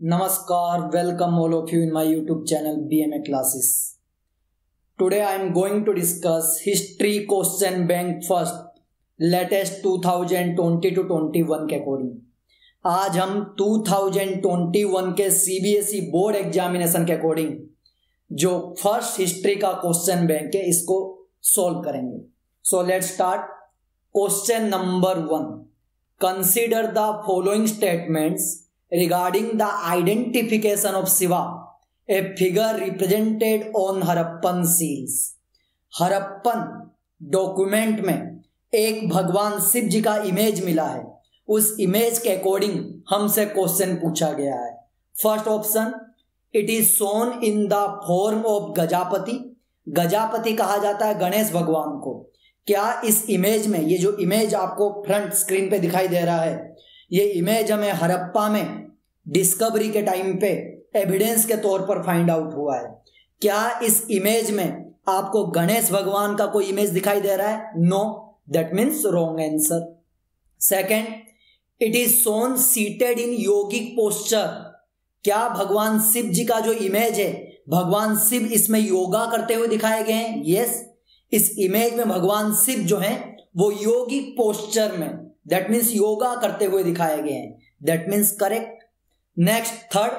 Namaskar, welcome all of you in my YouTube channel BMA Classes. Today I am going to discuss History Question Bank first, latest 2020 to 21 के according. आज हम 2021 के CBSE board examination के according जो first history का question bank है इसको solve करेंगे। So let's start. Question number 1, consider the following statements regarding the identification of Shiva, a figure represented on Harappan seals। Harappan document में एक भगवान शिव जी का इमेज मिला है, उस इमेज के अकॉर्डिंग हमसे क्वेश्चन पूछा गया है। First option, it is shown in the form of Gajapati. Gajapati कहा जाता है गणेश भगवान को। क्या इस इमेज में, ये जो इमेज आपको फ्रंट स्क्रीन पे दिखाई दे रहा है, ये इमेज हमें हरप्पा में डिस्कवरी के टाइम पे एविडेंस के तौर पर फाइंड आउट हुआ है। क्या इस इमेज में आपको गणेश भगवान का कोई इमेज दिखाई दे रहा है? No, that means wrong answer. Second, it is shown seated in yogic posture. क्या भगवान शिव जी का जो इमेज है, भगवान शिव इसमें योगा करते हुए दिखाए गए हैं? यस, इस इमेज में भगवान शिव जो है वो योगिक पोस्चर में, दैट मीन्स योगा करते हुए दिखाए गए हैं, that means correct. Next, third,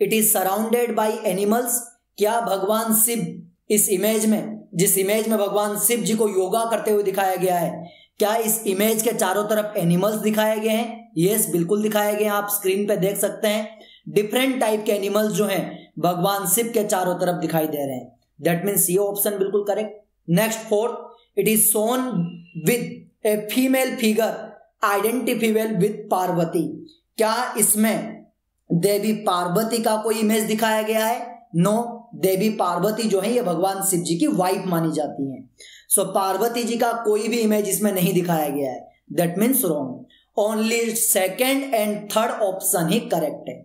it is surrounded by animals. क्या भगवान शिव इस इमेज में, जिस इमेज में भगवान शिव जी को योगा करते हुए दिखाया गया है, क्या इस इमेज के चारों तरफ एनिमल्स दिखाए गए हैं? यस, बिल्कुल दिखाए गए हैं। आप स्क्रीन पे देख सकते हैं डिफरेंट टाइप के एनिमल्स जो हैं भगवान शिव के चारों तरफ दिखाई दे रहे हैं, दैट मीन्स ये ऑप्शन बिल्कुल correct. Next, fourth, it is Son with a female figure identifiable with Parvati. क्या इसमें देवी पार्वती का कोई इमेज दिखाया गया है? नो, देवी पार्वती जो है ये भगवान शिव जी की वाइफ मानी जाती हैं। सो पार्वती जी का कोई भी इमेज इसमें नहीं दिखाया गया है, that means wrong. Only second and third option ही करेक्ट है।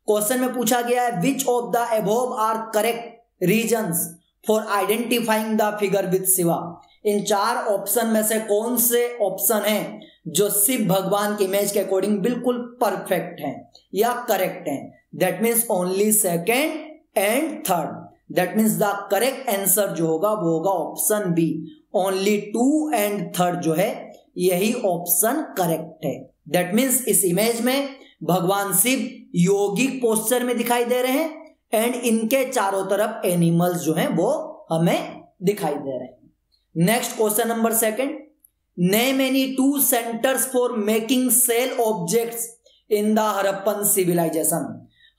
क्वेश्चन में पूछा गया है which of the above are correct reasons for identifying the figure with Shiva. इन चार ऑप्शन में से कौन से ऑप्शन हैं जो शिव भगवान की इमेज के अकॉर्डिंग बिल्कुल परफेक्ट हैं या करेक्ट हैं? That means only second and third. That means the correct answer जो होगा वो होगा option B. Only 2 and third जो है यही ऑप्शन करेक्ट है। दैट मीन्स इस इमेज में भगवान शिव योगिक पोस्चर में दिखाई दे रहे हैं एंड इनके चारों तरफ एनिमल्स जो हैं वो हमें दिखाई दे रहे हैं। Next question number second, name any 2 centres for making shell objects in the Harappan civilisation.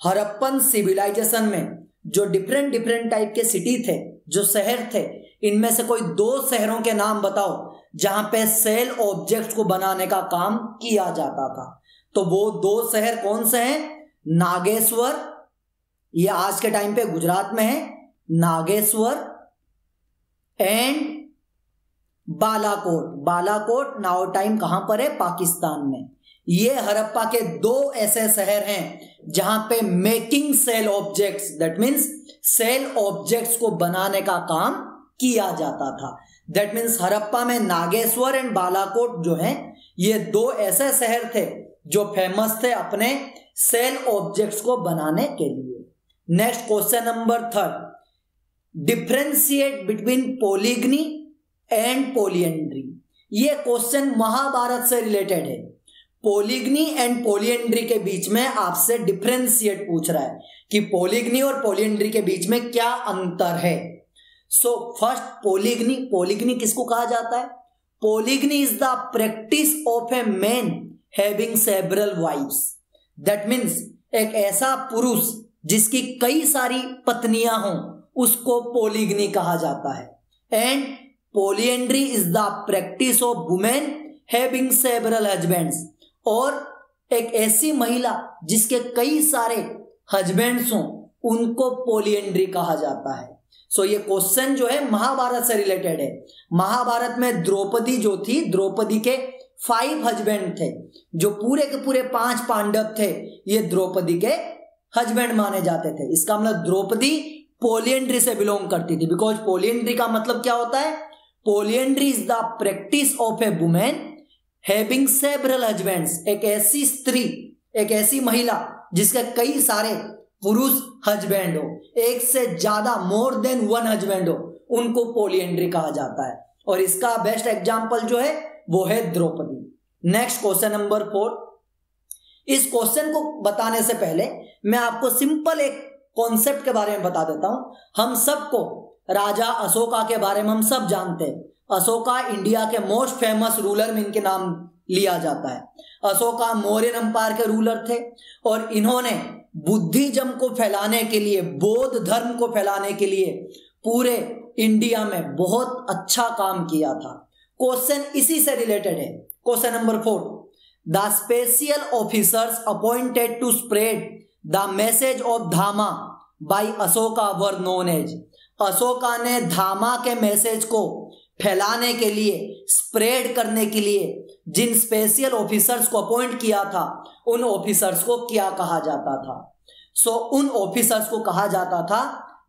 Harappan civilisation में जो डिफरेंट टाइप के सिटी थे, जो शहर थे, इनमें से कोई 2 शहरों के नाम बताओ जहां पे सेल ऑब्जेक्ट्स को बनाने का काम किया जाता था। तो वो 2 शहर कौन से हैं? नागेश्वर, ये आज के टाइम पे गुजरात में है, Nageshwar and Balakot. Balakot now time कहां पर है? पाकिस्तान में। ये हरप्पा के 2 ऐसे शहर हैं जहां पे making shell objects, that means shell objects को बनाने का काम किया जाता था। दैट मीन्स हरप्पा में नागेश्वर एंड बालाकोट जो हैं ये 2 ऐसे शहर थे जो फेमस थे अपने सेल ऑब्जेक्ट्स को बनाने के लिए। Next question number 3, differentiate between polygyny and polyandry. ये क्वेश्चन महाभारत से रिलेटेड है। पोलिगनी एंड पोलियंड्री के बीच में आपसे डिफरेंशिएट पूछ रहा है कि पोलिगनी और पोलियंड्री के बीच में क्या अंतर है। So first, पोलिगनी। पोलिगनी किसको कहा जाता है? Polygyny is the practice of a man having several wifes. That means एक ऐसा पुरुष जिसकी कई सारी पत्नियां हों उसको पोलिगनी कहा जाता है। And polyandry is the practice of women having several husbands, और एक ऐसी महिला जिसके कई सारे हस्बैंड्स हों उनको पोलियंड्री कहा जाता है। सो ये क्वेश्चन जो है महाभारत से रिलेटेड है। महाभारत में द्रौपदी जो थी, द्रौपदी के 5 हस्बैंड थे, जो पूरे के पूरे 5 पांडव थे, ये द्रौपदी के हस्बैंड माने जाते थे। इसका मतलब द्रौपदी पोलियंड्री से बिलोंग करती थी, बिकॉज पोलियंड्री का मतलब क्या होता है? Polyandry is the practice of a women having several husbands. एक ऐसी स्त्री, एक ऐसी महिला जिसके कई सारे पुरुष हस्बैंड हो, एक से ज्यादा मोर देन वन हस्बैंड हो, उनको पॉलीएंड्री कहा जाता है। और इसका बेस्ट एग्जाम्पल जो है वो है द्रौपदी। Next question number 4। इस क्वेश्चन को बताने से पहले मैं आपको सिंपल एक कॉन्सेप्ट के बारे में बता देता हूं। हम सबको राजा अशोका के बारे में हम सब जानते हैं। अशोका इंडिया के मोस्ट फेमस रूलर में इनके नाम लिया जाता है। अशोका मौर्यन एम्पायर के रूलर थे और इन्होंने बुद्धिज्म को फैलाने के लिए, बौद्ध धर्म को फैलाने के लिए पूरे इंडिया में बहुत अच्छा काम किया था। क्वेश्चन इसी से रिलेटेड है। Question number 4। The special officers appointed to spread the message of dhamma by Ashoka were known as. Ashoka ने धामा के मैसेज को फैलाने के लिए, स्प्रेड करने के लिए जिन स्पेशल ऑफिसर्स को अपॉइंट किया था, उन ऑफिसर्स को क्या कहा जाता था? उन ऑफिसर्स को कहा जाता था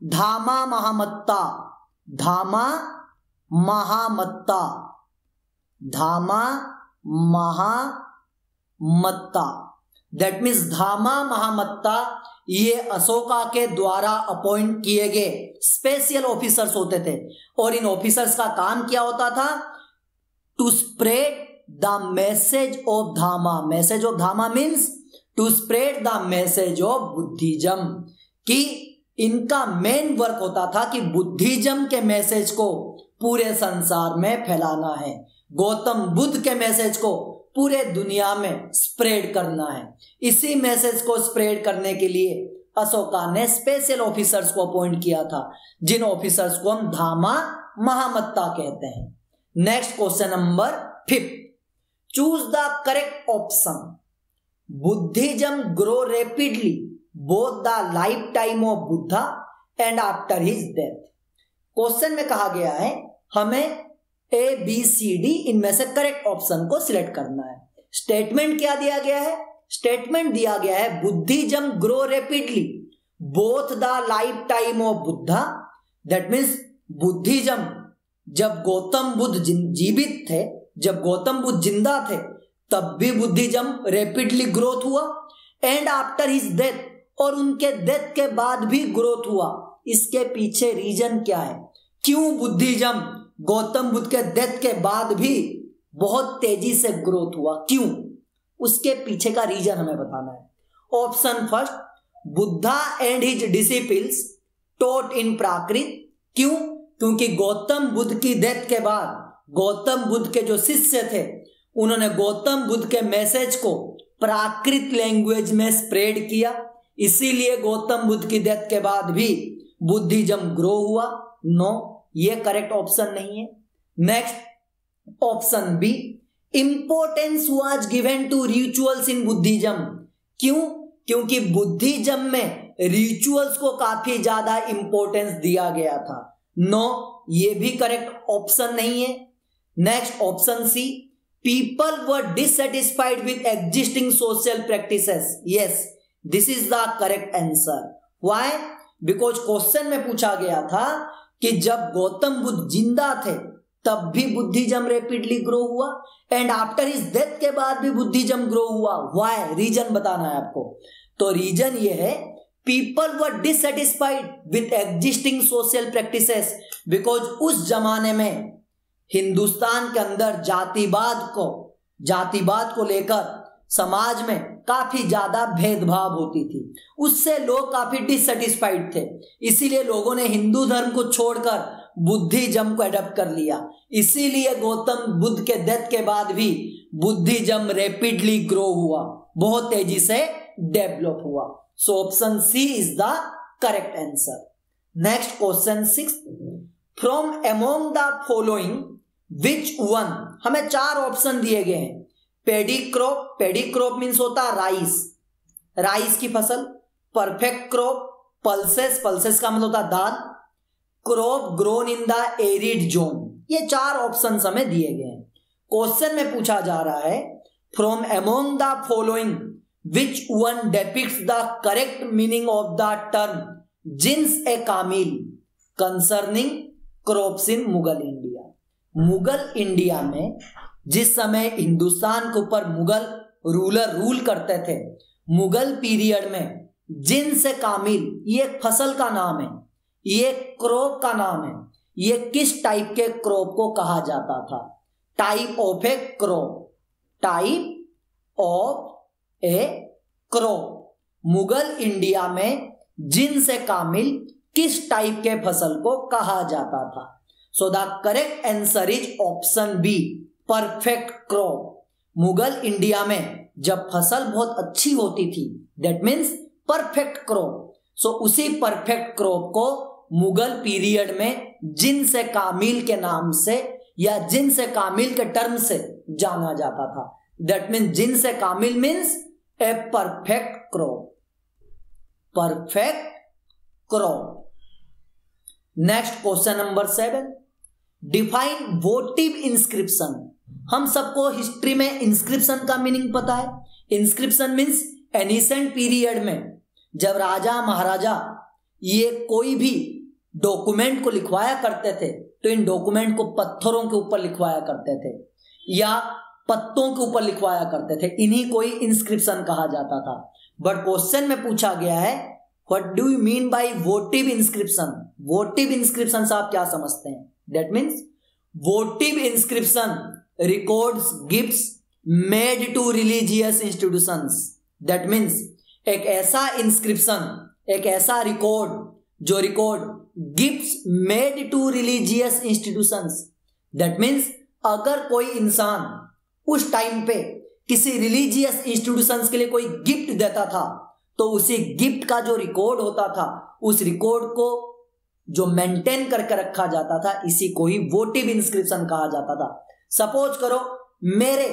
धामा महामत्ता। धामा महामत्ता, धामा महामत्ता, दैट मीन्स धामा महामत्ता ये अशोका के द्वारा अपॉइंट किए गए स्पेशल ऑफिसर्स होते थे। और इन ऑफिसर्स का काम क्या होता था? To spread the message of dhamma. Message of dhamma means to spread the message of Buddhism. कि इनका मेन वर्क होता था कि बुद्धिज्म के मैसेज को पूरे संसार में फैलाना है, गौतम बुद्ध के मैसेज को पूरे दुनिया में स्प्रेड करना है। इसी मैसेज को स्प्रेड करने के लिए अशोका ने स्पेशल ऑफिसर्स को अपॉइंट किया था, जिन ऑफिसर्स को हम धामा महामत्ता कहते हैं। Next question number 5। Choose the correct option. Buddhism grow rapidly both the life time of Buddha and after his death. Question में कहा गया है हमें ABCD इनमें से करेक्ट ऑप्शन को सिलेक्ट करना है। स्टेटमेंट क्या दिया गया है? स्टेटमेंट दिया गया है Buddhism grow rapidly both the life time of Buddha. That means Buddhism जब गौतम बुद्ध जीवित थे, जब गौतम बुद्ध जिंदा थे, तब भी बुद्धिज्म रैपिडली ग्रोथ हुआ। एंड आफ्टर हिज डेथ, और उनके डेथ के बाद भी ग्रोथ हुआ। इसके पीछे रीजन क्या है? क्यों बुद्धिज्म गौतम बुद्ध के डेथ के बाद भी बहुत तेजी से ग्रोथ हुआ? क्यों? उसके पीछे का रीजन हमें बताना है। Option first, Buddha and his disciples taught in Prakrit. क्यों? क्योंकि गौतम बुद्ध की डेथ के बाद गौतम बुद्ध के जो शिष्य थे, उन्होंने गौतम बुद्ध के मैसेज को प्राकृत लैंग्वेज में स्प्रेड किया। इसीलिए गौतम बुद्ध की डेथ के बाद भी बुद्धिज्म ग्रो हुआ। नो, ये करेक्ट ऑप्शन नहीं है। Next option B, importance was given to rituals in Buddhism. क्यों? क्योंकि बुद्धिज्म में रिचुअल्स को काफी ज्यादा इंपोर्टेंस दिया गया था। नो, ये भी करेक्ट ऑप्शन नहीं है। Next option C, people were dissatisfied with existing social practices. Yes, this is the correct answer. Why? Because question में पूछा गया था कि जब गौतम बुद्ध जिंदा थे तब भी बुद्धिज्म रैपिडली ग्रो हुआ, एंड आफ्टर हिज डेथ के बाद भी बुद्धिज्म ग्रो हुआ। व्हाई? रीजन बताना है आपको। तो रीजन ये है, people were dissatisfied with existing social practices, because उस जमाने में हिंदुस्तान के अंदर जातिवाद को लेकर समाज में काफी ज्यादा भेदभाव होती थी। उससे लोग काफी डिससेटिस्फाइड थे। इसीलिए लोगों ने हिंदू धर्म को छोड़कर बुद्धिज्म को अडॉप्ट कर लिया। इसीलिए गौतम बुद्ध के डेथ के बाद भी बुद्धिज्म रैपिडली ग्रो हुआ, बहुत तेजी से डेवलप हुआ। So option C is the correct answer. Next question 6, from among the following which one. हमें 4 ऑप्शन दिए गए हैं। Paddy crop, paddy crop means होता है राइस की फसल। परफेक्ट क्रॉप, पल्सेस, पल्सेस का मतलब होता है दाल। Crop grown in the arid zone. ये 4 ऑप्शन हमें दिए गए हैं। क्वेश्चन में पूछा जा रहा है from among the following which one depicts the correct meaning of the term jins i kamil concerning crops in Mughal India. Mughal India में जिस समय हिंदुस्तान के ऊपर मुगल रूलर रूल करते थे, मुगल पीरियड में जिन्स कामिल, ये एक फसल का नाम है, ये क्रॉप का नाम है, ये किस टाइप के क्रॉप को कहा जाता था? Type of a crop, type of a crop. Mughal India में जिन्स कामिल किस टाइप के फसल को कहा जाता था? So the correct answer is option B, perfect crop. Mughal India में जब फसल बहुत अच्छी होती थी, that means perfect crop. So उसी परफेक्ट क्रॉप को मुगल पीरियड में जिन्स कामिल के नाम से या जिन्स कामिल के टर्म से जाना जाता था। That means jeans Kamil means a perfect crop, perfect crop. Next question number 7, define वोटिव inscription. हम सबको हिस्ट्री में इंस्क्रिप्शन का मीनिंग पता है। इंस्क्रिप्शन मीन्स एनिसेंट पीरियड में जब राजा महाराजा ये कोई भी डॉक्यूमेंट को लिखवाया करते थे तो इन डॉक्यूमेंट को पत्थरों के ऊपर लिखवाया करते थे या पत्तों के ऊपर लिखवाया करते थे, इन्हीं को ही इंस्क्रिप्शन कहा जाता था। बट क्वेश्चन में पूछा गया है what do you mean by votive inscription. Votive inscription से आप क्या समझते हैं? That means votive inscription records gifts made to religious institutions. That means एक ऐसा इंस्क्रिप्शन, एक ऐसा रिकॉर्ड जो record gifts made to religious institutions. That means अगर कोई इंसान उस टाइम पे किसी रिलीजियस इंस्टीट्यूशंस के लिए कोई गिफ्ट देता था तो उसी गिफ्ट का जो रिकॉर्ड होता था, उस रिकॉर्ड को जो मेंटेन करके रखा जाता था, इसी को ही वोटिव इंस्क्रिप्शन कहा जाता था। सपोज करो मेरे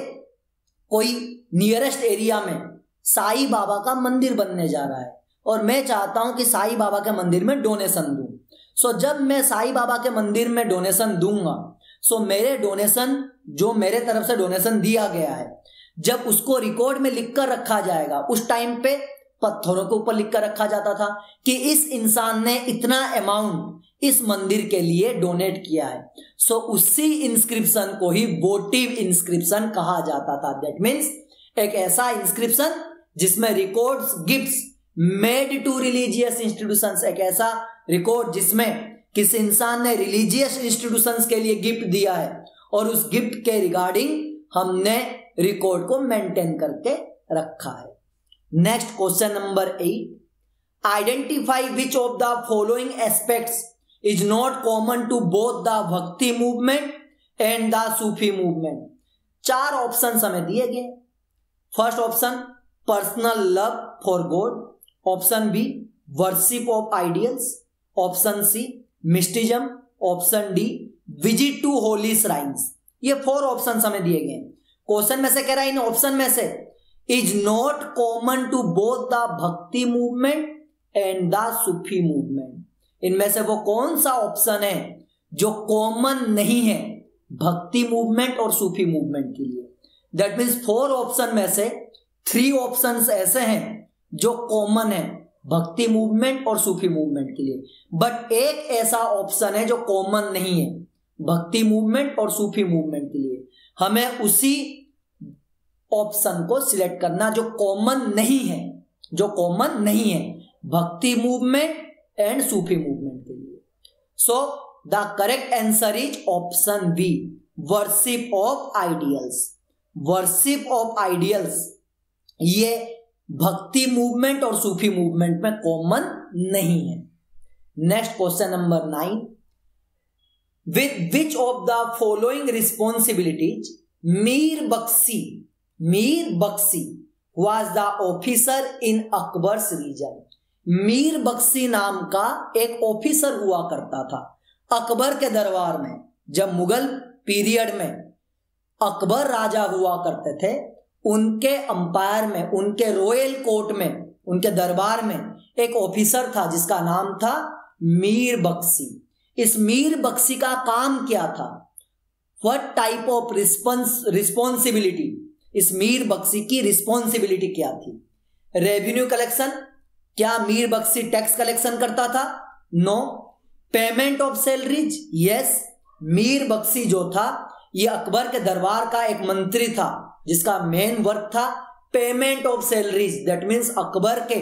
कोई नियरेस्ट एरिया में साईं बाबा का मंदिर बनने जा रहा है और मैं चाहता हूं कि साईं बाबा के मंदिर में डोनेशन दूं। सो जब मैं साईं बाबा के मंदिर में डोनेशन दूंगा, सो मेरे डोनेशन, जो मेरे तरफ से डोनेशन दिया गया है, जब उसको रिकॉर्ड में लिखकर रखा जाएगा, उस टाइम पे पत्थरों के ऊपर लिखकर रखा जाता था कि इस इंसान ने इतना अमाउंट इस मंदिर के लिए डोनेट किया है। सो उसी इंस्क्रिप्शन को ही वोटिव इंस्क्रिप्शन कहा जाता था। दैट मीन्स एक ऐसा इंस्क्रिप्शन जिसमें records gifts made to religious institutions, एक ऐसा रिकॉर्ड जिसमें किसी इंसान ने रिलीजियस इंस्टीट्यूशंस के लिए गिफ्ट दिया है और उस गिफ्ट के रिगार्डिंग हमने रिकॉर्ड को मेंटेन करके रखा है। Next question number 8, identify which of the following aspects is not common to both the bhakti movement and the Sufi movement. 4 option हमें दिए गए। First option personal love for God, option B worship of ideals, option C mysticism, option D visit to holy shrines. ये 4 option हमें दिए गए। Question में से कह रहा है इन ऑप्शन में से is not common to both the bhakti movement and the Sufi movement. इनमें से वो कौन सा ऑप्शन है जो कॉमन नहीं है भक्ति मूवमेंट और सूफी मूवमेंट के लिए? दैट मीन्स 4 ऑप्शन में से 3 ऑप्शंस ऐसे हैं जो कॉमन है भक्ति मूवमेंट और सूफी मूवमेंट के लिए, बट एक ऐसा ऑप्शन है जो कॉमन नहीं है भक्ति मूवमेंट और सूफी मूवमेंट के लिए। हमें उसी ऑप्शन को सिलेक्ट करना जो कॉमन नहीं है, जो कॉमन नहीं है भक्ति मूवमेंट एंड सूफी मूवमेंट के लिए। So the correct answer is option B, worship of ideals. Worship of ideals ये भक्ति मूवमेंट और सूफी मूवमेंट में कॉमन नहीं है। Next question number 9, with which of the following responsibilities Mir Bakhshi was the officer in Akbar's reign. Mir Bakhshi नाम का एक ऑफिसर हुआ करता था अकबर के दरबार में। जब मुगल पीरियड में अकबर राजा हुआ करते थे, उनके अंपायर में, उनके रॉयल कोर्ट में, उनके दरबार में एक ऑफिसर था जिसका नाम था मीर बख्शी। इस मीर बख्शी का काम क्या था? व्हाट टाइप ऑफ रिस्पॉन्सिबिलिटी, इस मीर बख्शी की रिस्पॉन्सिबिलिटी क्या थी? रेवेन्यू कलेक्शन, क्या मीर बख्शी टैक्स कलेक्शन करता था? No. Payment of salaries, yes. Mir Bakhshi जो था ये अकबर के दरबार का एक मंत्री था जिसका मेन वर्क था payment of salaries, that means Akbar के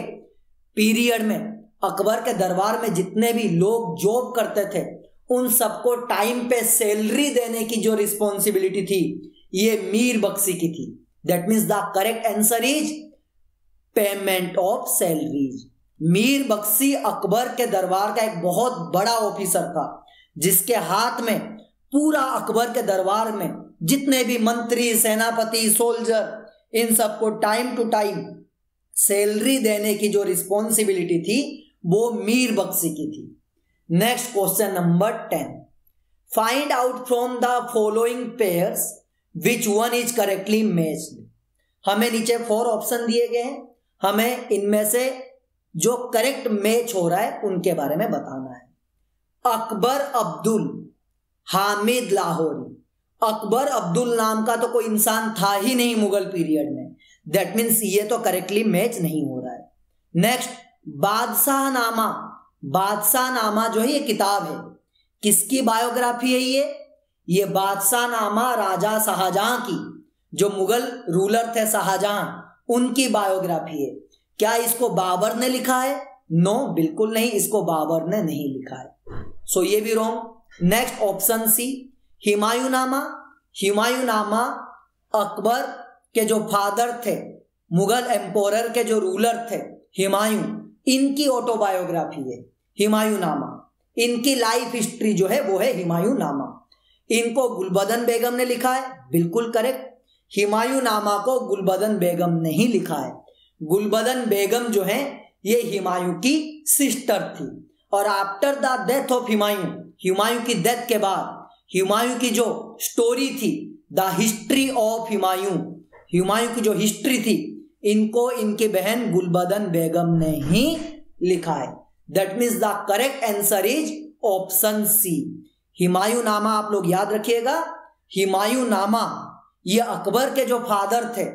पीरियड में, अकबर के दरबार में जितने भी लोग जॉब करते थे उन सबको टाइम पे सैलरी देने की जो रिस्पॉन्सिबिलिटी थी ये मीर बख्शी की थी। That means the correct answer is payment of salaries. Mir Bakhshi Akbar के दरबार का एक बहुत बड़ा ऑफिसर था जिसके हाथ में पूरा अकबर के दरबार में जितने भी मंत्री, सेनापति, सोल्जर, इन सबको टाइम टू टाइम सैलरी देने की जो रिस्पॉन्सिबिलिटी थी वो मीर बख्शी की थी। Next question number 10, find out from the following pairs which one is correctly matched. हमें नीचे 4 ऑप्शन दिए गए हैं, हमें इनमें से जो करेक्ट मैच हो रहा है उनके बारे में बताना है। अकबर अब्दुल हामिद लाहौरी। अकबर अब्दुल नाम का तो कोई इंसान था ही नहीं मुगल पीरियड में, दैट मीन्स ये तो करेक्टली मैच नहीं हो रहा है। नेक्स्ट, बादशाह नामा। बादशाह नामा जो है ये किताब है, किसकी बायोग्राफी है ये बादशाह नामा राजा शाहजहां की, जो मुगल रूलर थे शाहजहां, उनकी बायोग्राफी है। क्या इसको बाबर ने लिखा है? नो, बिल्कुल नहीं, इसको बाबर ने नहीं लिखा है, सो ये भी wrong. Next option C, Humayunnama. Humayunnama Akbar के जो फादर थे, मुगल एम्पोरर के जो रूलर थे हुमायूं, इनकी ऑटोबायोग्राफी है हुमायूंनामा। इनकी लाइफ हिस्ट्री जो है वो है हुमायूंनामा। इनको गुलबदन बेगम ने लिखा है, बिल्कुल करेक्ट। हुमायूंनामा को गुलबदन बेगम नहीं लिखा है। गुलबदन बेगम जो है ये हुमायूं की सिस्टर थी, और after the death of Humayun, Humayun की डेथ के बाद हुमायूं की जो स्टोरी थी, the history of Humayun, Humayun की जो हिस्ट्री थी, इनको इनकी बहन गुलबदन बेगम ने ही लिखा है। That means the correct answer is option C. Humayunnama आप लोग याद रखिएगा, हुमायूंनामा ये अकबर के जो फादर थे,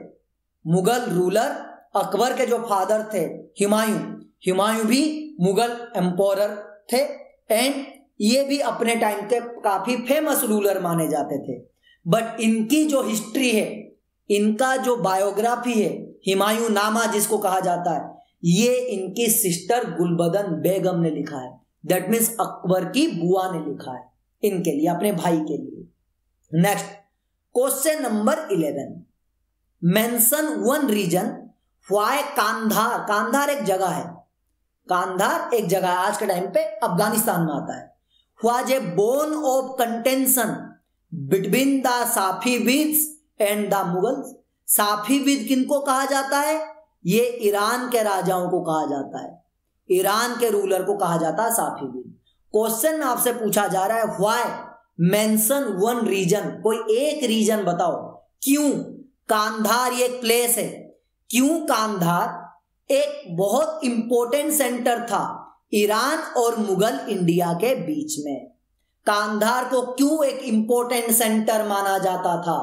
मुगल रूलर अकबर के जो फादर थे हुमायूं, हुमायूं भी मुगल एम्पोरर थे, एंड ये भी अपने टाइम के काफी फेमस रूलर माने जाते थे। बट इनकी जो हिस्ट्री है, इनका जो बायोग्राफी है हुमायूंनामा जिसको कहा जाता है, ये इनकी सिस्टर गुलबदन बेगम ने लिखा है। दैट मीन्स अकबर की बुआ ने लिखा है इनके लिए, अपने भाई के लिए। Next question number 11, mention one reason why Kandhar. Kandhar एक जगह है, कांधार एक जगह है, आज के टाइम पे अफगानिस्तान में आता है। Was a bone of contention between the Safavids and the Mughals. Safavid किनको कहा जाता है? ये ईरान के राजाओं को कहा जाता है, ईरान के रूलर को कहा जाता है साफीविद। क्वेश्चन में आपसे पूछा जा रहा है व्हाई, मेंशन वन रीजन, कोई एक रीजन बताओ, क्यों कांधार ये एक प्लेस है, क्यों कांधार एक बहुत इंपॉर्टेंट सेंटर था ईरान और मुगल इंडिया के बीच में। कांधार को क्यों एक इंपॉर्टेंट सेंटर माना जाता था?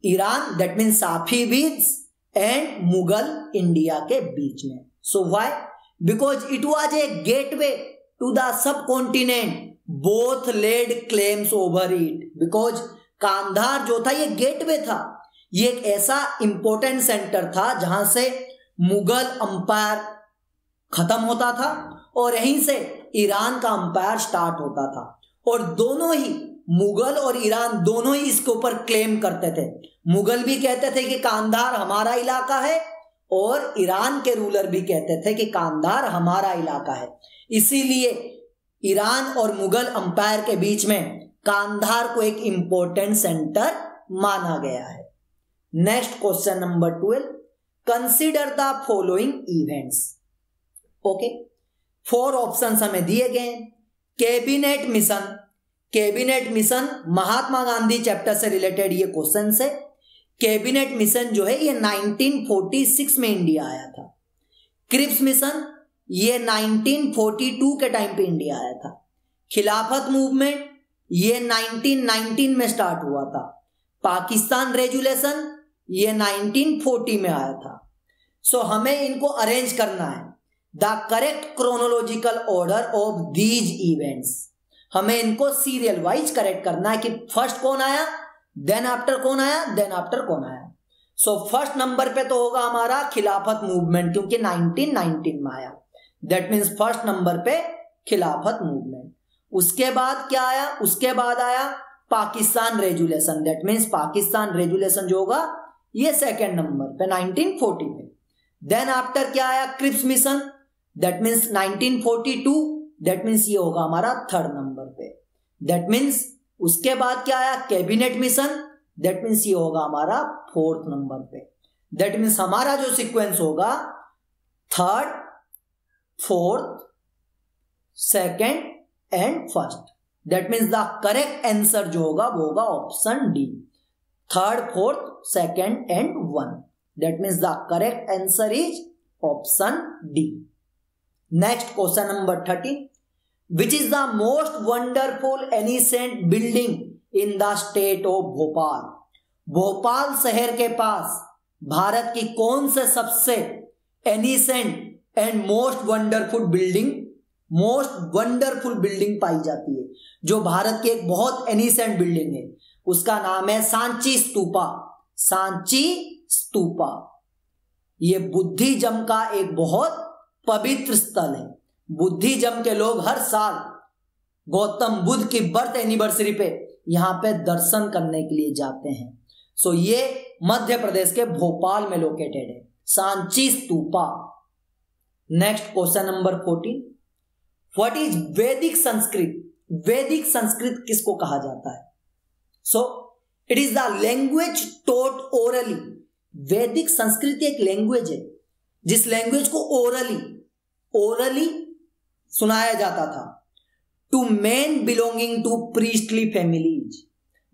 Iran, that means Safavids and Mughal India के बीच में। So why? Because it was a gateway to the subcontinent, both laid claims over it. Because Kandahar जो था ये गेटवे था, ये एक ऐसा इंपॉर्टेंट सेंटर था जहां से मुगल अंपायर खत्म होता था और यहीं से ईरान का अंपायर स्टार्ट होता था, और दोनों ही मुगल और ईरान दोनों ही इसके ऊपर क्लेम करते थे। मुगल भी कहते थे कि कांधार हमारा इलाका है, और ईरान के रूलर भी कहते थे कि कांधार हमारा इलाका है। इसीलिए ईरान और मुगल अंपायर के बीच में कांधार को एक इंपॉर्टेंट सेंटर माना गया है। Next question number 12, consider the following events. Okay, 4 options हमें दिए गए। Cabinet mission, cabinet mission Mahatma Gandhi chapter से रिलेटेड ये क्वेश्चन है। कैबिनेट मिशन जो है ये 1946 में इंडिया आया था। क्रिप्स मिशन ये 1942 के टाइम पे इंडिया आया था। खिलाफत मूवमेंट ये 1919 में स्टार्ट हुआ था। पाकिस्तान रेजुलेशन ये 1940 में आया था। सो हमें इनको अरेंज करना है, the correct chronological order of these events. हमें इनको सीरियल वाइज करेक्ट करना है कि फर्स्ट कौन आया, देन आफ्टर कौन आया, देन आफ्टर कौन आया। सो फर्स्ट नंबर पे तो होगा हमारा खिलाफत मूवमेंट, क्योंकि 1919 में आया। दैट मीन्स फर्स्ट नंबर पे खिलाफत मूवमेंट। उसके बाद क्या आया? उसके बाद आया Pakistan resolution. That means Pakistan resolution जो होगा ये सेकेंड नंबर पे 1940 में। देन आफ्टर क्या आया? Cripps mission. That means 1942। That means ये होगा हमारा थर्ड नंबर पे। दैट मीन्स उसके बाद क्या आया? Cabinet mission. दैट मीन्स ये होगा हमारा फोर्थ नंबर पे। दैट मीन्स हमारा जो सीक्वेंस होगा third, fourth, second and first. That means the correct answer जो होगा वो होगा option D, third, fourth, second and one. That means the correct answer is option D. Next question number 13, which is the most wonderful ancient building in the state of Bhopal? Bhopal शहर के पास भारत की कौन से सबसे ancient and most wonderful building पाई जाती है? जो भारत की एक बहुत एनिसेंट बिल्डिंग है उसका नाम है सांची स्तूपा। सांची स्तूपा ये बुद्धिज्म का एक बहुत पवित्र स्थल है। बुद्धिज्म के लोग हर साल गौतम बुद्ध की बर्थ एनिवर्सरी पे यहां पे दर्शन करने के लिए जाते हैं। सो ये मध्य प्रदेश के भोपाल में लोकेटेड है, Sanchi stupa. Next question number 14, what is वैदिक संस्कृत? वैदिक संस्कृत किसको कहा जाता है? So it is the language taught orally. वैदिक संस्कृत एक लैंग्वेज है जिस लैंग्वेज को ओरली सुनाया जाता था to man belonging to priestly families.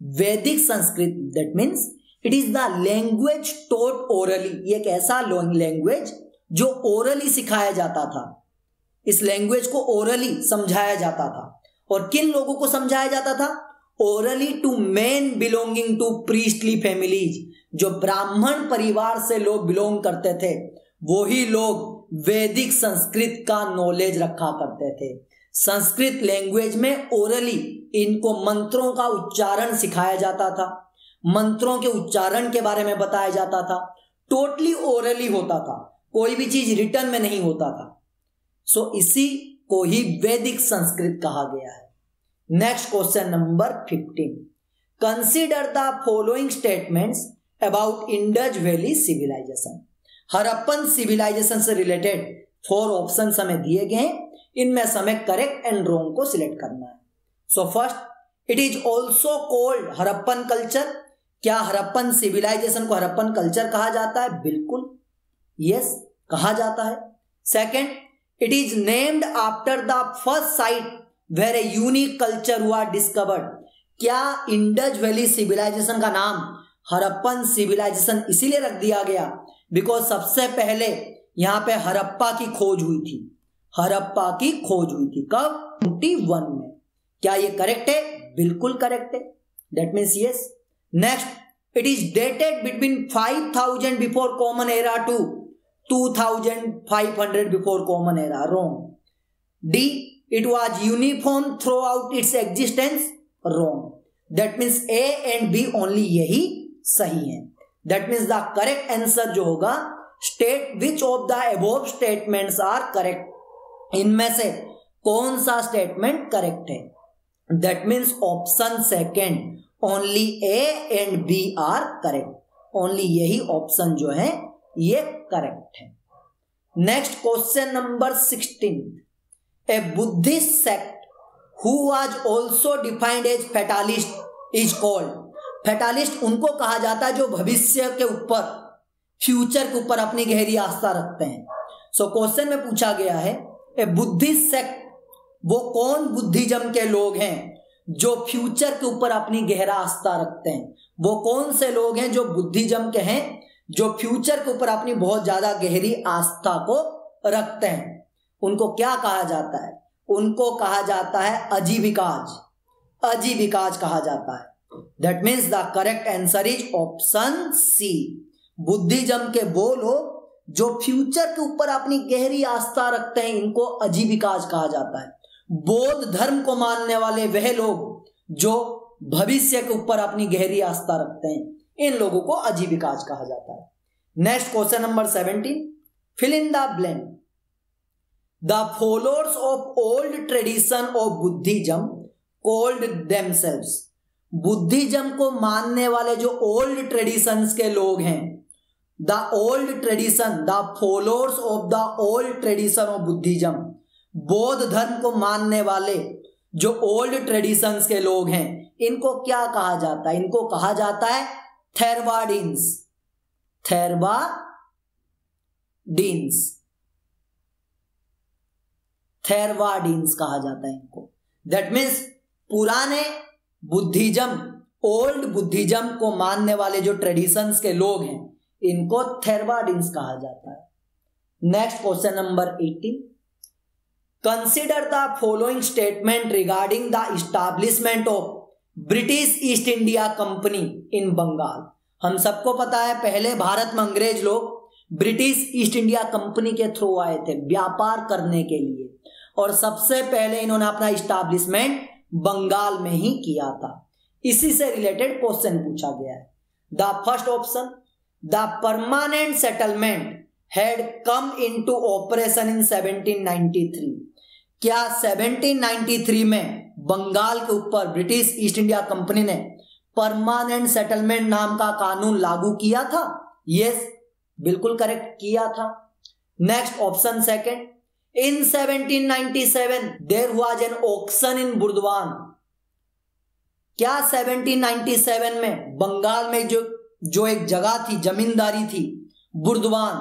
Vedic Sanskrit that means it is the language taught orally. ये एक ऐसा लैंग्वेज जो ओरली सिखाया जाता था। इस लैंग्वेज को ओरली समझाया जाता था। और किन लोगों को समझाया जाता था? Orally to man belonging to priestly families. जो ब्राह्मण परिवार से लोग बिलोंग करते थे वही लोग वैदिक संस्कृत का नॉलेज रखा करते थे। संस्कृत लैंग्वेज में ओरली इनको मंत्रों का उच्चारण सिखाया जाता था, मंत्रों के उच्चारण के बारे में बताया जाता था। टोटली ओरली होता था, कोई भी चीज रिटर्न में नहीं होता था। सो इसी को ही वैदिक संस्कृत कहा गया है। Next question number 15, consider the following statements about Indus valley civilization. Harappan civilization से रिलेटेड 4 ऑप्शन हमें दिए गए हैं, इनमें से हमें करेक्ट एंड रॉन्ग को सिलेक्ट करना है। So first, it is also called Harappan culture. क्या हड़प्पन सिविलाइजेशन को हड़प्पन कल्चर कहा जाता है? बिल्कुल यस, कहा जाता है। Second, it is named after the first site where a unique culture हुआ डिस्कवर्ड। क्या इंडस वैली सिविलाइजेशन का नाम हड़प्पन सिविलाइजेशन इसीलिए रख दिया गया बिकॉज सबसे पहले यहां पे हड़प्पा की खोज हुई थी। हड़प्पा की खोज हुई थी कब? 21 में। क्या ये करेक्ट है? बिल्कुल करेक्ट है। That means yes. Next, it is dated between 5000 before common era to 2500 before common era. Wrong. D, it was uniform throughout its existence. Wrong. That means A and B only यही सही है। That means the correct answer जो होगा, state which of the above statements are correct. इनमें से कौन सा statement correct है? That means option second, only A and B are correct. Only यही ऑप्शन जो है ये करेक्ट है। Next question number 16, a Buddhist sect who was also defined as fatalist is called. Fatalist उनको कहा जाता है जो भविष्य के ऊपर, फ्यूचर के ऊपर अपनी गहरी आस्था रखते हैं। सो क्वेश्चन में पूछा गया है, ए बुद्धिस्ट सेक्ट, वो कौन बुद्धिज्म के लोग हैं जो फ्यूचर के ऊपर अपनी गहरा आस्था रखते हैं? वो कौन से लोग हैं जो बुद्धिज्म के हैं जो फ्यूचर के ऊपर अपनी बहुत ज्यादा गहरी आस्था को रखते हैं? उनको क्या कहा जाता है? उनको कहा जाता है अजीविकाज। अजीविकाज कहा जाता है। That means the correct answer is option C. Buddhism के वो लोग जो फ्यूचर के ऊपर अपनी गहरी आस्था रखते हैं इनको अजीविकाज कहा जाता है। बौद्ध धर्म को मानने वाले वह लोग जो भविष्य के ऊपर अपनी गहरी आस्था रखते हैं इन लोगों को अजीविकाज कहा जाता है। Next question number 17, fill in the blank. The followers of old tradition of Buddhism called themselves. Buddhism को मानने वाले जो ओल्ड ट्रेडिशंस के लोग हैं, the old tradition, the followers of the old tradition of Buddhism, बौद्ध धर्म को मानने वाले जो ओल्ड ट्रेडिशंस के लोग हैं, इनको क्या कहा जाता है? इनको कहा जाता है थेरवाडिन्स। थेरवाडिन्स कहा जाता है इनको। दैट मीन्स पुराने बुद्धिज्म, ओल्ड बुद्धिज्म को मानने वाले जो ट्रेडिशंस के लोग हैं, इनको थेरवाडिन्स कहा जाता है। Next question number 18, consider the following statement regarding the establishment of British East India Company in Bengal. हम सबको पता है पहले भारत में अंग्रेज लोग ब्रिटिश ईस्ट इंडिया कंपनी के थ्रू आए थे व्यापार करने के लिए, और सबसे पहले इन्होंने अपना इस्टेब्लिशमेंट बंगाल में ही किया था। इसी से रिलेटेड क्वेश्चन पूछा गया है। The first option, the permanent settlement had come into operation in 1793। क्या 1793 में बंगाल के ऊपर ब्रिटिश ईस्ट इंडिया कंपनी ने परमानेंट सेटलमेंट नाम का कानून लागू किया था? यस, बिल्कुल करेक्ट, किया था। Next option second, in 1797 there was an auction in Burdwan. क्या 1797 में बंगाल में जो एक जगह थी, जमींदारी थी, बुर्दवान,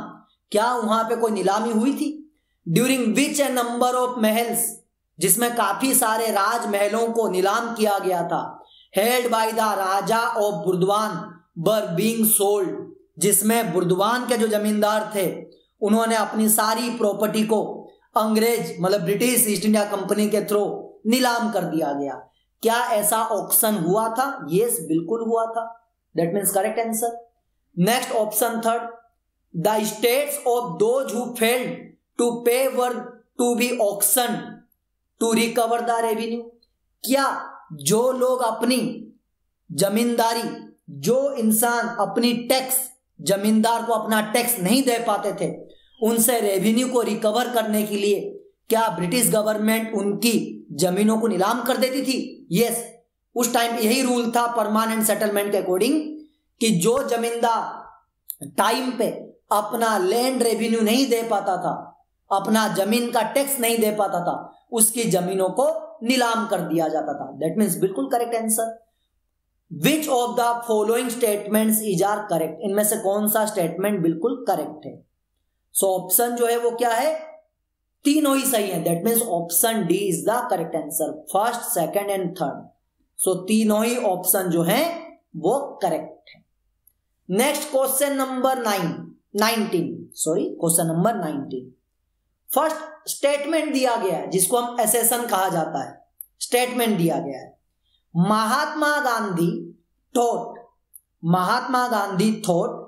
क्या वहां पे कोई नीलामी हुई थी? During which a number of mahals, जिसमें काफी सारे राजमहलों को नीलाम किया गया था, held by the raja of Burdwan were being sold, जिसमें बुर्दवान के जो जमींदार थे उन्होंने अपनी सारी प्रॉपर्टी को अंग्रेज मतलब ब्रिटिश ईस्ट इंडिया कंपनी के थ्रू नीलाम कर दिया गया। क्या ऐसा ऑक्शन हुआ था? यस, बिल्कुल हुआ था। That means correct answer. Next option third, the estates of those who failed to pay were to be auction to recover the revenue. क्या जो लोग अपनी जमींदारी, जो इंसान अपनी टैक्स, जमींदार को अपना टैक्स नहीं दे पाते थे, उनसे रेवेन्यू को रिकवर करने के लिए क्या ब्रिटिश गवर्नमेंट उनकी जमीनों को नीलाम कर देती थी? यस, उस टाइम यही रूल था परमानेंट सेटलमेंट के अकॉर्डिंग कि जो जमींदार टाइम पे अपना लैंड रेवेन्यू नहीं दे पाता था, अपना जमीन का टैक्स नहीं दे पाता था, उसकी जमीनों को नीलाम कर दिया जाता था। दैट मीन्स बिल्कुल correct answer. Which of the following statements is are correct? इनमें से कौन सा स्टेटमेंट बिल्कुल करेक्ट है? सो ऑप्शन जो है वो क्या है? तीनों ही सही है। That means option D is the correct answer, first, second and third. So तीनों ही ऑप्शन जो है वो करेक्ट है। Next question number 19। First statement दिया गया है जिसको हम एसेशन कहा जाता है। स्टेटमेंट दिया गया है, Mahatma Gandhi thought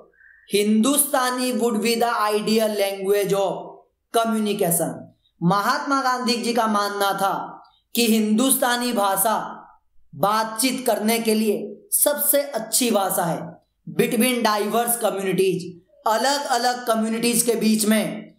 Hindustani would be the ideal language of communication. Mahatma Gandhi ji का मानना था कि हिंदुस्तानी भाषा बातचीत करने के लिए सबसे अच्छी भाषा है बिटवीन डाइवर्स कम्युनिटीज। अलग अलग कम्युनिटीज के बीच में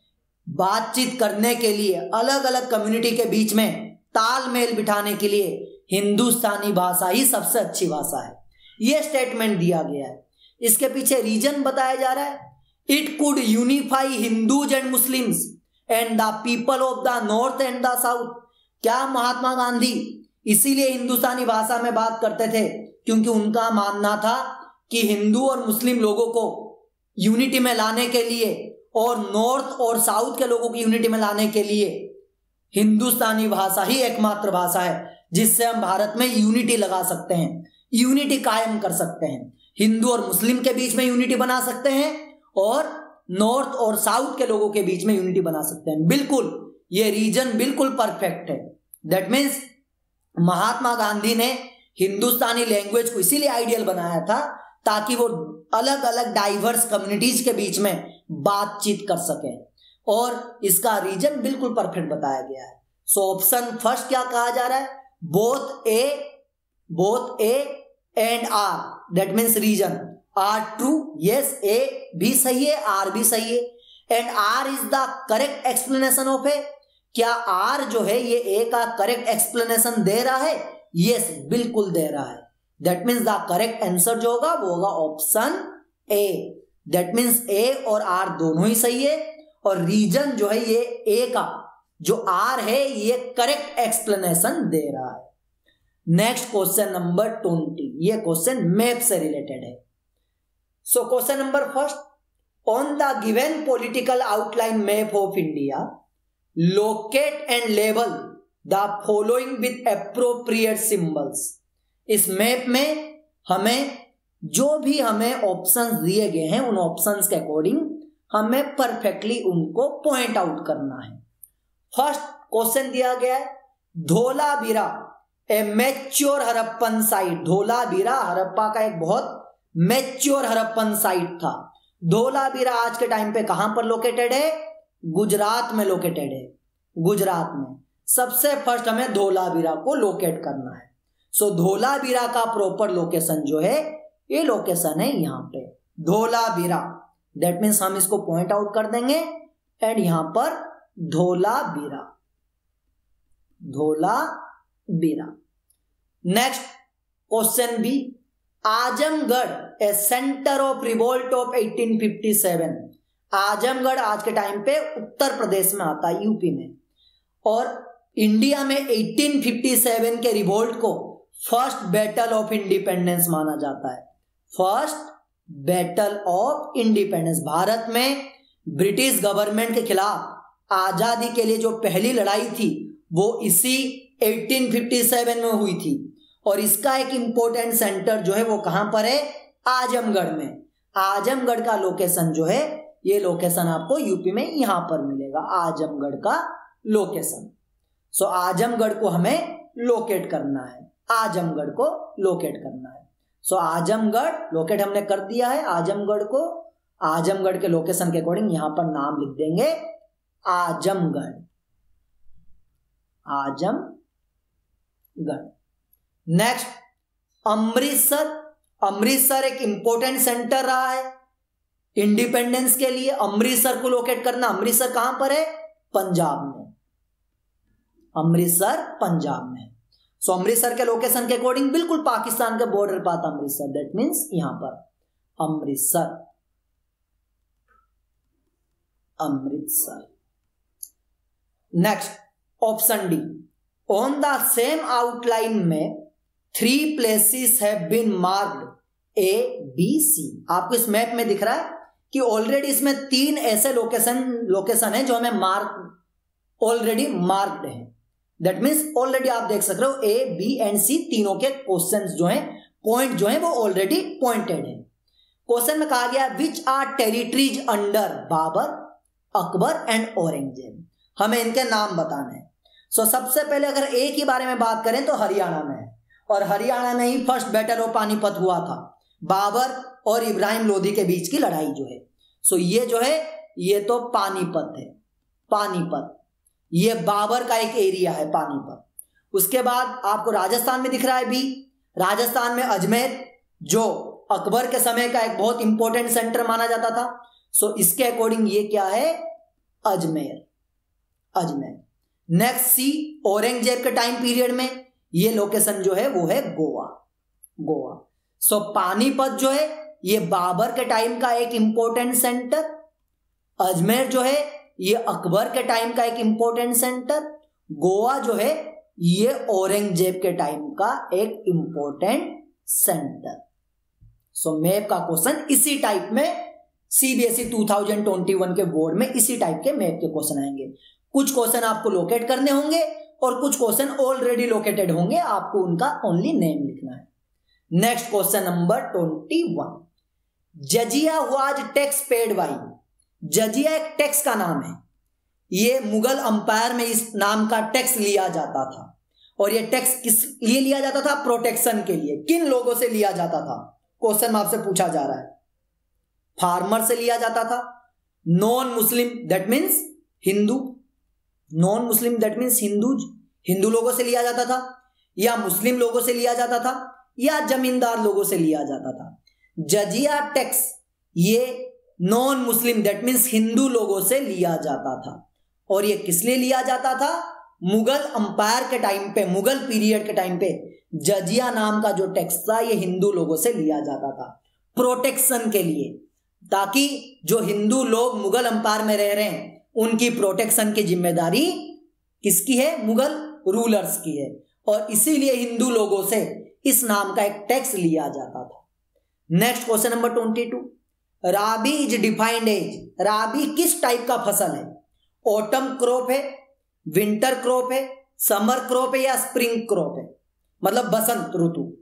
बातचीत करने के लिए, अलग अलग कम्युनिटी के बीच में तालमेल बिठाने के लिए हिंदुस्तानी भाषा ही सबसे अच्छी भाषा है। यह स्टेटमेंट दिया गया है। इसके पीछे रीजन बताया जा रहा है, it could unify Hindus and Muslims and the people of the north and the south. क्या महात्मा गांधी इसीलिए हिंदुस्तानी भाषा में बात करते थे क्योंकि उनका मानना था कि हिंदू और मुस्लिम लोगों को यूनिटी में लाने के लिए और नॉर्थ और साउथ के लोगों की यूनिटी में लाने के लिए हिंदुस्तानी भाषा ही एकमात्र भाषा है जिससे हम भारत में यूनिटी लगा सकते हैं, यूनिटी कायम कर सकते हैं। हिंदू और मुस्लिम के बीच में यूनिटी बना सकते हैं और नॉर्थ और साउथ के लोगों के बीच में यूनिटी बना सकते हैं। बिल्कुल, ये रीजन बिल्कुल परफेक्ट है। दैट मीन्स महात्मा गांधी ने हिंदुस्तानी लैंग्वेज को इसीलिए आइडियल बनाया था ताकि वो अलग अलग डाइवर्स कम्युनिटीज के बीच में बातचीत कर सके, और इसका रीजन बिल्कुल परफेक्ट बताया गया है। सो ऑप्शन फर्स्ट क्या कहा जा रहा है? Both A and R, that means reason R true, yes A भी सही है, आर भी सही है। And R is the correct explanation of A, क्या आर जो है ये ए का करेक्ट एक्सप्लेनेशन दे रहा है? यस बिल्कुल दे रहा है। That means the correct answer जो होगा वो होगा ऑप्शन ए। दैट मीन्स ए और आर दोनों ही सही है, और रीजन जो है ये ए का जो आर है ये करेक्ट एक्सप्लेनेशन दे रहा है। नेक्स्ट क्वेश्चन नंबर 20, ये क्वेश्चन मैप से रिलेटेड है। So question number first, on the given political outline map of India locate and label the following with appropriate symbols. इस मैप में हमें जो भी हमें ऑप्शंस दिए गए हैं उन ऑप्शंस के अकॉर्डिंग हमें परफेक्टली उनको पॉइंट आउट करना है। फर्स्ट क्वेश्चन दिया गया है धोलावीरा ए मैच्योर हड़प्पन साइट। धोलावीरा हड़प्पा का एक बहुत मैच्योर हड़प्पन साइट था। धोलावीरा आज के टाइम पे कहां पर लोकेटेड है? गुजरात में लोकेटेड है। गुजरात में सबसे फर्स्ट हमें धोलावीरा को लोकेट करना है। सो धोलावीरा का प्रॉपर लोकेशन जो है ये लोकेशन है यहां पे धोलावीरा। दैट मीन्स हम इसको पॉइंट आउट कर देंगे एंड यहां पर Dholavira, Dholavira. Next question B, Azamgarh a centre of revolt of 1857। Azamgarh आज के टाइम पे उत्तर प्रदेश में आता है, यूपी में, और इंडिया में 1857 के रिवोल्ट को फर्स्ट बैटल ऑफ इंडिपेंडेंस माना जाता है। First battle of independence, Bharat में ब्रिटिश गवर्नमेंट के खिलाफ आजादी के लिए जो पहली लड़ाई थी वो इसी 1857 में हुई थी, और इसका एक इंपॉर्टेंट सेंटर जो है वो कहां पर है? आजमगढ़ में। आजमगढ़ का लोकेशन जो है ये लोकेशन आपको यूपी में यहां पर मिलेगा, आजमगढ़ का लोकेशन। सो आजमगढ़ को हमें लोकेट करना है, आजमगढ़ को लोकेट करना है। सो आजमगढ़ लोकेट हमने कर दिया है। आजमगढ़ को आजमगढ़ के लोकेशन के अकॉर्डिंग यहां पर नाम लिख देंगे आजमगढ़, आजमगढ़। नेक्स्ट अमृतसर। अमृतसर एक इंपॉर्टेंट सेंटर रहा है इंडिपेंडेंस के लिए। अमृतसर को लोकेट करना। अमृतसर कहां पर है? पंजाब में। अमृतसर पंजाब में। सो अमृतसर के लोकेशन के अकॉर्डिंग बिल्कुल पाकिस्तान के बॉर्डर पर आता अमृतसर। दैट मीन्स यहां पर Amritsar, Amritsar. Next option D, on the same outline में 3 places have been marked A B C. आपको इस मैप में दिख रहा है कि ऑलरेडी इसमें 3 ऐसे लोकेशन है जो हमें ऑलरेडी मार्क्ड है। दैट मीन्स ऑलरेडी आप देख सक रहे हो ए बी एंड सी तीनों के क्वेश्चंस जो हैं, पॉइंट जो है वो ऑलरेडी पॉइंटेड है। क्वेश्चन में कहा गया which are territories under Babur, Akbar and Aurangzeb. हमें इनके नाम बताने हैं। सो सबसे पहले अगर ए के बारे में बात करें तो हरियाणा में है, और हरियाणा में ही फर्स्ट बैटल ऑफ पानीपत हुआ था, बाबर और इब्राहिम लोधी के बीच की लड़ाई जो है। सो ये जो है ये तो पानीपत है, पानीपत ये बाबर का एक एरिया है पानीपत। उसके बाद आपको राजस्थान में दिख रहा है बी, राजस्थान में अजमेर जो अकबर के समय का एक बहुत इंपॉर्टेंट सेंटर माना जाता था। सो इसके अकॉर्डिंग ये क्या है? अजमेर, अजमेर। नेक्स्ट सी, औरंगजेब के टाइम पीरियड में ये लोकेशन जो है वो है गोवा, गोवा। सो पानीपत जो है ये बाबर के टाइम का एक इंपॉर्टेंट सेंटर, अजमेर जो है ये अकबर के टाइम का एक इंपॉर्टेंट सेंटर, गोवा जो है ये औरंगजेब के टाइम का एक इंपॉर्टेंट सेंटर। सो मैप का क्वेश्चन इसी टाइप में सीबीएसई 2021 के बोर्ड में इसी टाइप के मैप के क्वेश्चन आएंगे। कुछ क्वेश्चन आपको लोकेट करने होंगे और कुछ क्वेश्चन ऑलरेडी लोकेटेड होंगे, आपको उनका ओनली नेम लिखना है। Next question number 21, jizya was tax paid by. Jizya एक टैक्स का नाम है। ये मुगल अंपायर में इस नाम का टैक्स लिया जाता था, और ये टैक्स किस लिए लिया जाता था? प्रोटेक्शन के लिए। किन लोगों से लिया जाता था? क्वेश्चन आपसे पूछा जा रहा है। फार्मर से लिया जाता था, non Muslim that means Hindu, non Muslim that means Hindu लोगों से लिया जाता था, या मुस्लिम लोगों से लिया जाता था, या जमींदार लोगों से लिया जाता था। जजिया टैक्स ये non Muslim that means Hindu लोगों से लिया जाता था। और ये किस लिए लिया जाता था? मुगल अंपायर के टाइम पे, मुगल पीरियड के टाइम पे जजिया नाम का जो टैक्स था ये हिंदू लोगों से लिया जाता था प्रोटेक्शन के लिए, ताकि जो हिंदू लोग मुगल अंपायर में रह रहे हैं उनकी प्रोटेक्शन की जिम्मेदारी किसकी है? मुगल रूलर्स की है। और इसीलिए हिंदू लोगों से इस नाम का एक टैक्स लिया जाता था। Next question number 22, rabi is defined as, rabi किस टाइप का फसल है? ऑटम क्रॉप है, विंटर क्रॉप है, समर क्रॉप है या स्प्रिंग क्रॉप है? मतलब बसंत ऋतु,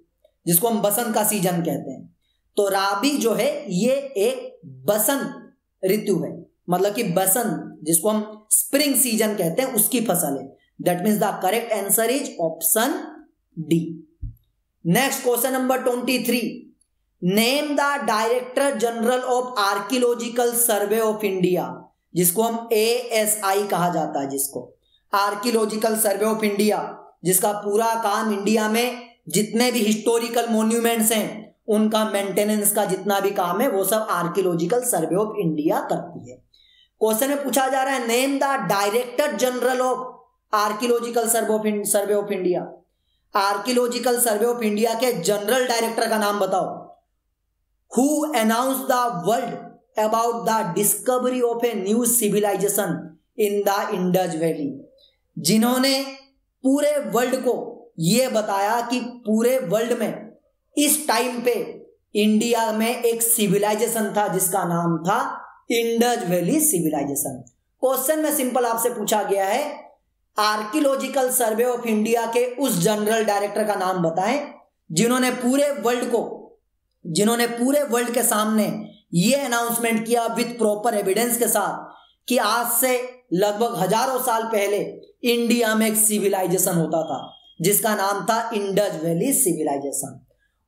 जिसको हम बसंत का सीजन कहते हैं। तो राबी जो है ये एक बसंत ऋतु है, मतलब कि बसंत जिसको हम स्प्रिंग सीजन कहते हैं उसकी फसल है। That means the correct answer is option D. Next question number 23, name the director general of archaeological survey of India, जिसको हम ASI कहा जाता है, जिसको आर्कियोलॉजिकल सर्वे ऑफ इंडिया, जिसका पूरा काम इंडिया में जितने भी हिस्टोरिकल मॉन्यूमेंट्स हैं उनका मेंटेनेंस का जितना भी काम है वो सब आर्कियोलॉजिकल सर्वे ऑफ इंडिया करती है। क्वेश्चन में पूछा जा रहा है name the director general of archaeological survey of India. Archaeological survey of India के जनरल डायरेक्टर का नाम बताओ। Who announce the world about the discovery of a new civilization in the Indus valley, जिन्होंने पूरे वर्ल्ड को यह बताया कि पूरे वर्ल्ड में इस टाइम पे इंडिया में एक सिविलाइजेशन था जिसका नाम था इंडस वैली सिविलाइजेशन। क्वेश्चन में सिंपल आपसे पूछा गया है आर्कियोलॉजिकल सर्वे ऑफ इंडिया के उस जनरल डायरेक्टर का नाम बताएं जिन्होंने पूरे वर्ल्ड के सामने यह अनाउंसमेंट किया विथ प्रॉपर एविडेंस के साथ कि आज से लगभग हजारों साल पहले इंडिया में एक सिविलाइजेशन होता था जिसका नाम था इंडस वैली सिविलाइजेशन।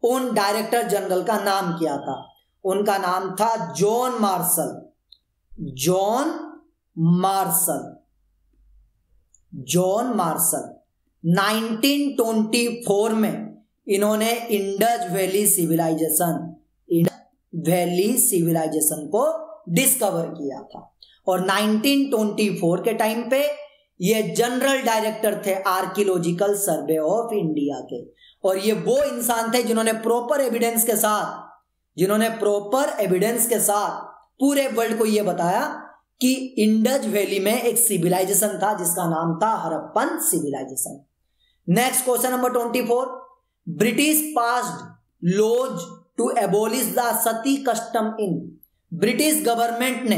उन डायरेक्टर जनरल का नाम क्या था? उनका नाम था जॉन मार्शल। जॉन मार्शल 1924 में इन्होंने इंडस वैली सिविलाइजेशन को डिस्कवर किया था। और 1924 के टाइम पे ये जनरल डायरेक्टर थे आर्कियोलॉजिकल सर्वे ऑफ इंडिया के। और ये वो इंसान थे जिन्होंने प्रॉपर एविडेंस के साथ पूरे वर्ल्ड को ये बताया कि इंडस वैली में एक सिविलाइजेशन था जिसका नाम था Harappan civilization. Next question number 24, British passed laws to abolish the sati custom in, British government ने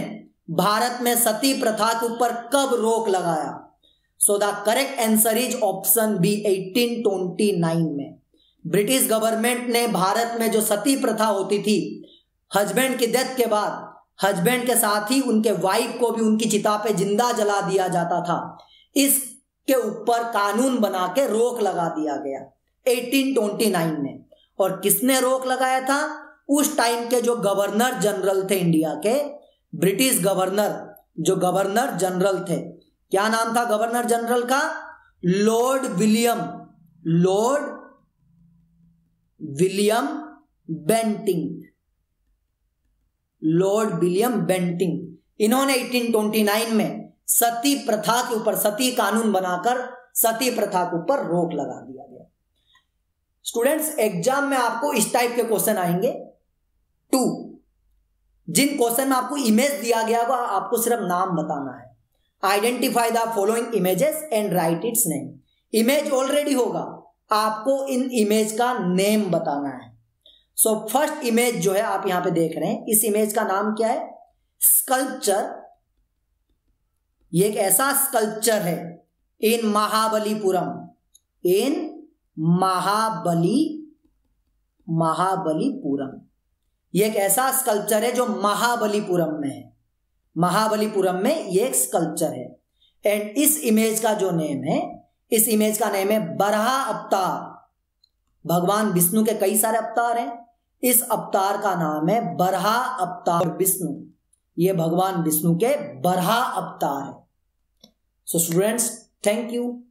भारत में सती प्रथा के ऊपर कब रोक लगाया? So the correct answer is option B 1829 में। ब्रिटिश गवर्नमेंट ने भारत में जो सती प्रथा होती थी, हस्बैंड की डेथ के बाद हस्बैंड के साथ ही उनके वाइफ को भी उनकी चिता पे जिंदा जला दिया जाता था, इसके ऊपर कानून बना के रोक लगा दिया गया 1829 में। और किसने रोक लगाया था? उस टाइम के जो गवर्नर जनरल थे इंडिया के, ब्रिटिश गवर्नर, जो गवर्नर जनरल थे, क्या नाम था गवर्नर जनरल का? Lord William Bentinck. इन्होंने 1829 में सती प्रथा के ऊपर, सती कानून बनाकर सती प्रथा के ऊपर रोक लगा दिया गया। स्टूडेंट्स, एग्जाम में आपको इस टाइप के क्वेश्चन आएंगे 2, जिन क्वेश्चन में आपको इमेज दिया गया होगा आपको सिर्फ नाम बताना है। Identify the following images and right it's name. Image already होगा, आपको इन इमेज का नेम बताना है। सो फर्स्ट इमेज जो है आप यहां पे देख रहे हैं, इस इमेज का नाम क्या है? स्कल्पचर। ये एक ऐसा स्कल्पचर है इन महाबलीपुरम, ये एक ऐसा स्कल्पचर है जो महाबलीपुरम में है। महाबलीपुरम में ये एक स्कल्पचर है। एंड इस इमेज का जो नेम है, इस इमेज का नेम है बराह अवतार। भगवान विष्णु के कई सारे अवतार हैं, इस अवतार का नाम है बराह अवतार विष्णु। ये भगवान विष्णु के बराह अवतार है। So students, thank you.